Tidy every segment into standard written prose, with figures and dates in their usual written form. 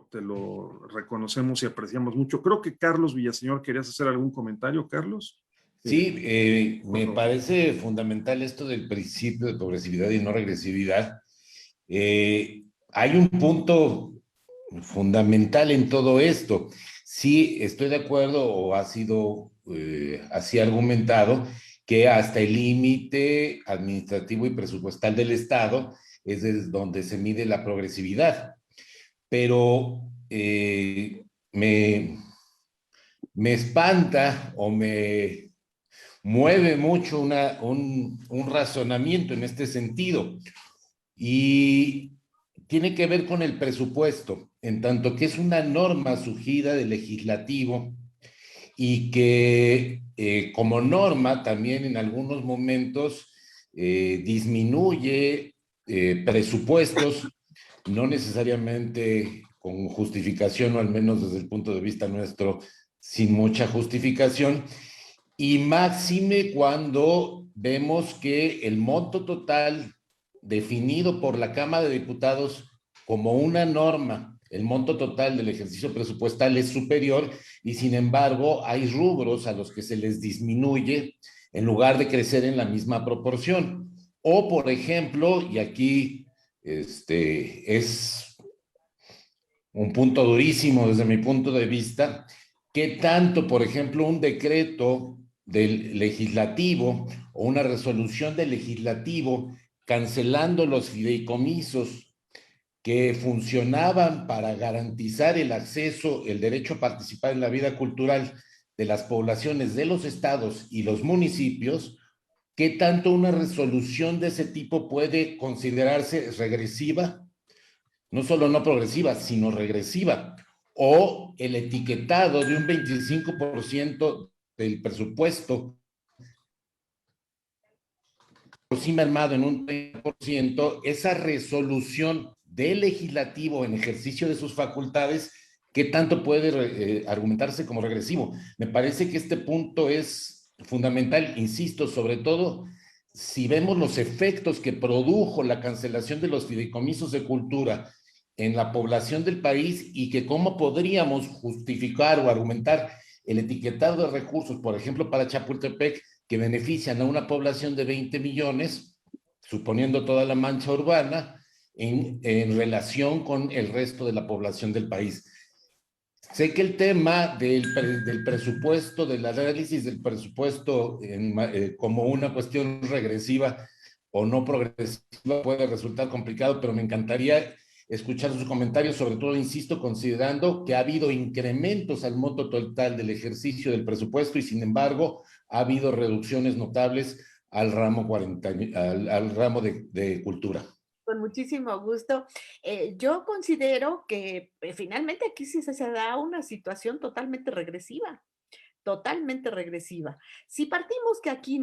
Te lo reconocemos y apreciamos mucho. Creo que Carlos Villaseñor, ¿querías hacer algún comentario, Carlos? Sí, me parece fundamental esto del principio de progresividad y no regresividad. Hay un punto fundamental en todo esto. Sí, estoy de acuerdo, o ha sido así argumentado, que hasta el límite administrativo y presupuestal del Estado es desde donde se mide la progresividad. Pero me espanta o me mueve mucho un razonamiento en este sentido, y tiene que ver con el presupuesto, en tanto que es una norma surgida del legislativo y que como norma también en algunos momentos disminuye presupuestos, no necesariamente con justificación, o al menos desde el punto de vista nuestro, sin mucha justificación, y máxime cuando vemos que el monto total definido por la Cámara de Diputados como una norma, el monto total del ejercicio presupuestal es superior, y sin embargo hay rubros a los que se les disminuye en lugar de crecer en la misma proporción. O, por ejemplo, y aquí es un punto durísimo desde mi punto de vista, que tanto, por ejemplo, un decreto del legislativo o una resolución del legislativo cancelando los fideicomisos que funcionaban para garantizar el acceso, el derecho a participar en la vida cultural de las poblaciones de los estados y los municipios, ¿qué tanto una resolución de ese tipo puede considerarse regresiva? No solo no progresiva, sino regresiva. O el etiquetado de un 25% del presupuesto, por sí mermado en un 30%, esa resolución del legislativo en ejercicio de sus facultades, ¿qué tanto puede argumentarse como regresivo? Me parece que este punto es fundamental, insisto, sobre todo si vemos los efectos que produjo la cancelación de los fideicomisos de cultura en la población del país, y que cómo podríamos justificar o argumentar el etiquetado de recursos, por ejemplo, para Chapultepec, que benefician a una población de 20 millones, suponiendo toda la mancha urbana, en relación con el resto de la población del país. Sé que el tema del presupuesto, del análisis del presupuesto como una cuestión regresiva o no progresiva puede resultar complicado, pero me encantaría escuchar sus comentarios, sobre todo, insisto, considerando que ha habido incrementos al monto total del ejercicio del presupuesto y, sin embargo, ha habido reducciones notables al ramo, al ramo de cultura. Con muchísimo gusto. Yo considero que finalmente aquí sí se da una situación totalmente regresiva. Totalmente regresiva. Si partimos que aquí,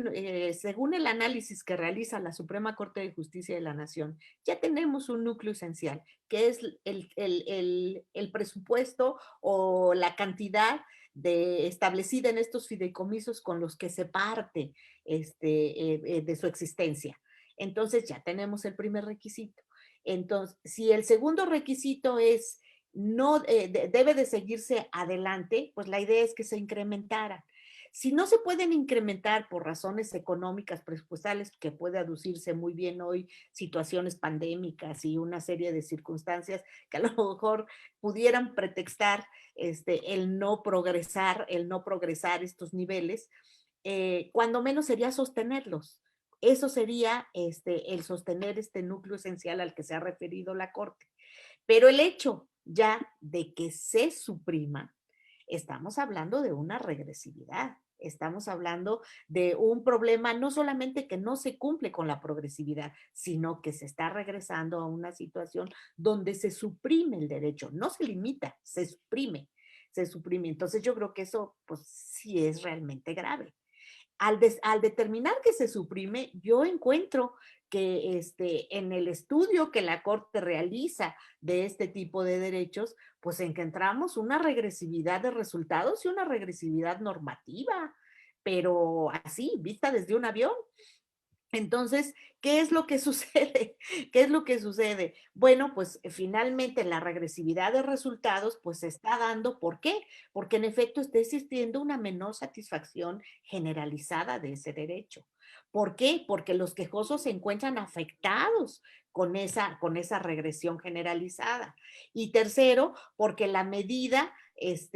según el análisis que realiza la Suprema Corte de Justicia de la Nación, ya tenemos un núcleo esencial, que es el presupuesto o la cantidad establecida en estos fideicomisos con los que se parte de su existencia. Entonces ya tenemos el primer requisito. Entonces, si el segundo requisito es no debe de seguirse adelante, pues la idea es que se incrementara. Si no se pueden incrementar por razones económicas, presupuestales, que puede aducirse muy bien hoy, situaciones pandémicas y una serie de circunstancias que a lo mejor pudieran pretextar el no progresar estos niveles, cuando menos sería sostenerlos. Eso sería el sostener este núcleo esencial al que se ha referido la Corte. Pero el hecho ya de que se suprima, estamos hablando de una regresividad. Estamos hablando de un problema no solamente que no se cumple con la progresividad, sino que se está regresando a una situación donde se suprime el derecho. No se limita, se suprime. Se suprime. Entonces yo creo que eso pues sí es realmente grave. Al determinar que se suprime, yo encuentro que en el estudio que la Corte realiza de este tipo de derechos, pues encontramos una regresividad de resultados y una regresividad normativa, pero así, vista desde un avión. Entonces, ¿qué es lo que sucede? ¿Qué es lo que sucede? Bueno, pues finalmente la regresividad de resultados pues se está dando. ¿Por qué? Porque en efecto está existiendo una menor satisfacción generalizada de ese derecho. ¿Por qué? Porque los quejosos se encuentran afectados con esa regresión generalizada. Y tercero, porque la medida es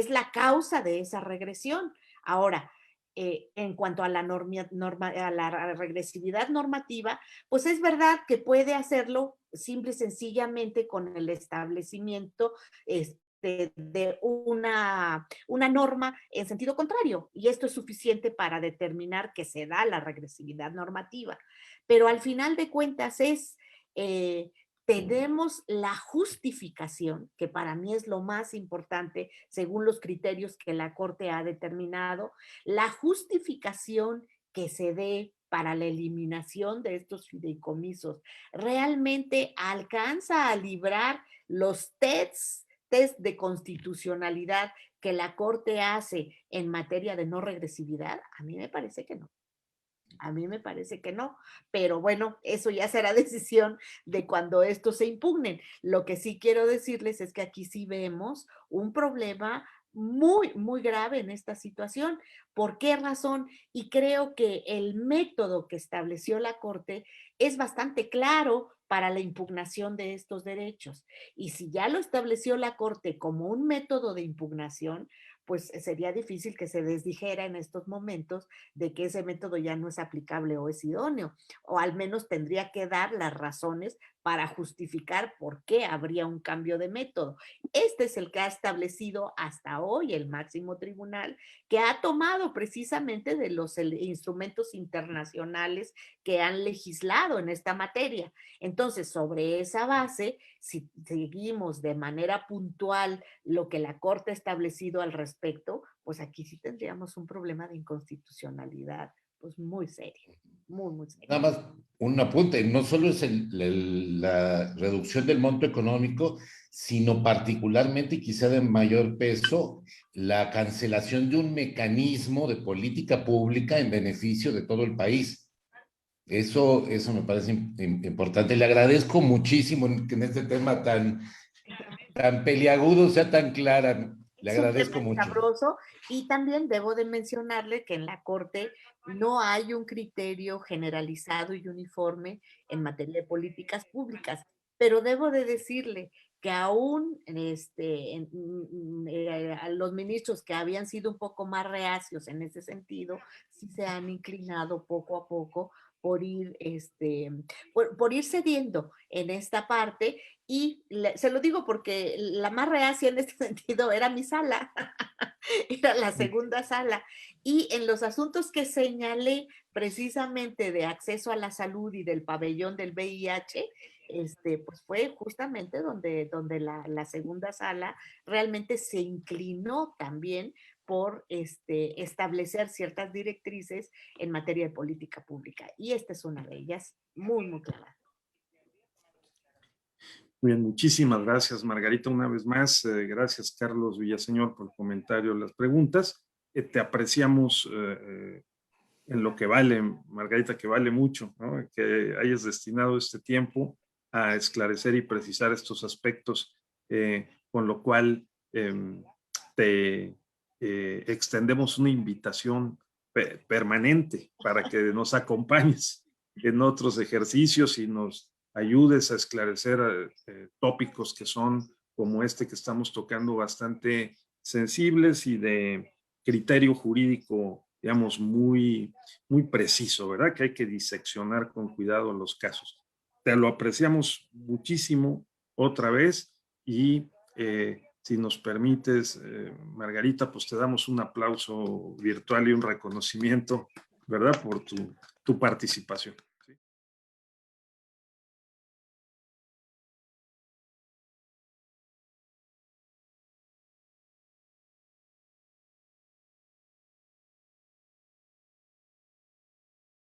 la causa de esa regresión. Ahora, en cuanto a a la regresividad normativa, pues es verdad que puede hacerlo simple y sencillamente con el establecimiento de una norma en sentido contrario, y esto es suficiente para determinar que se da la regresividad normativa. Pero al final de cuentas eh, tenemos la justificación, que para mí es lo más importante según los criterios que la Corte ha determinado, la justificación que se dé para la eliminación de estos fideicomisos realmente alcanza a librar los test de constitucionalidad que la Corte hace en materia de no regresividad. A mí me parece que no. A mí me parece que no, pero bueno, eso ya será decisión de cuando estos se impugnen. Lo que sí quiero decirles es que aquí sí vemos un problema muy, muy grave en esta situación. ¿Por qué razón? Y creo que el método que estableció la Corte es bastante claro para la impugnación de estos derechos. Y si ya lo estableció la Corte como un método de impugnación, pues sería difícil que se desdijera en estos momentos de que ese método ya no es aplicable o es idóneo, o al menos tendría que dar las razones para justificar por qué habría un cambio de método. Este es el que ha establecido hasta hoy el máximo tribunal, que ha tomado precisamente de los instrumentos internacionales que han legislado en esta materia. Entonces, sobre esa base, si seguimos de manera puntual lo que la Corte ha establecido al respecto, pues aquí sí tendríamos un problema de inconstitucionalidad, pues muy serio, muy, muy serio. Nada más un apunte, no solo es la reducción del monto económico, sino particularmente y quizá de mayor peso, la cancelación de un mecanismo de política pública en beneficio de todo el país. Eso me parece importante. Le agradezco muchísimo que en este tema tan peliagudo sea tan clara. Le Es un agradezco tema mucho. escabroso, y también debo de mencionarle que en la Corte no hay un criterio generalizado y uniforme en materia de políticas públicas, pero debo de decirle que aún a los ministros que habían sido un poco más reacios en ese sentido, sí se han inclinado poco a poco por por ir cediendo en esta parte. Y se lo digo porque la más reacia en este sentido era mi sala, era la segunda sala. Y en los asuntos que señalé precisamente de acceso a la salud y del pabellón del VIH, pues fue justamente donde la segunda sala realmente se inclinó también por establecer ciertas directrices en materia de política pública. Y esta es una de ellas, muy, muy clara. Bien, muchísimas gracias, Margarita, una vez más. Gracias, Carlos Villaseñor, por el comentario, las preguntas. Te apreciamos en lo que vale, Margarita, que vale mucho, ¿no? Que hayas destinado este tiempo a esclarecer y precisar estos aspectos, con lo cual te extendemos una invitación permanente para que nos acompañes en otros ejercicios y nos ayudes a esclarecer tópicos que son como este que estamos tocando bastante sensibles y de criterio jurídico, digamos, muy, muy preciso, ¿verdad? Que hay que diseccionar con cuidado los casos. Te lo apreciamos muchísimo otra vez y si nos permites, Margarita, pues te damos un aplauso virtual y un reconocimiento, ¿verdad? Por tu participación.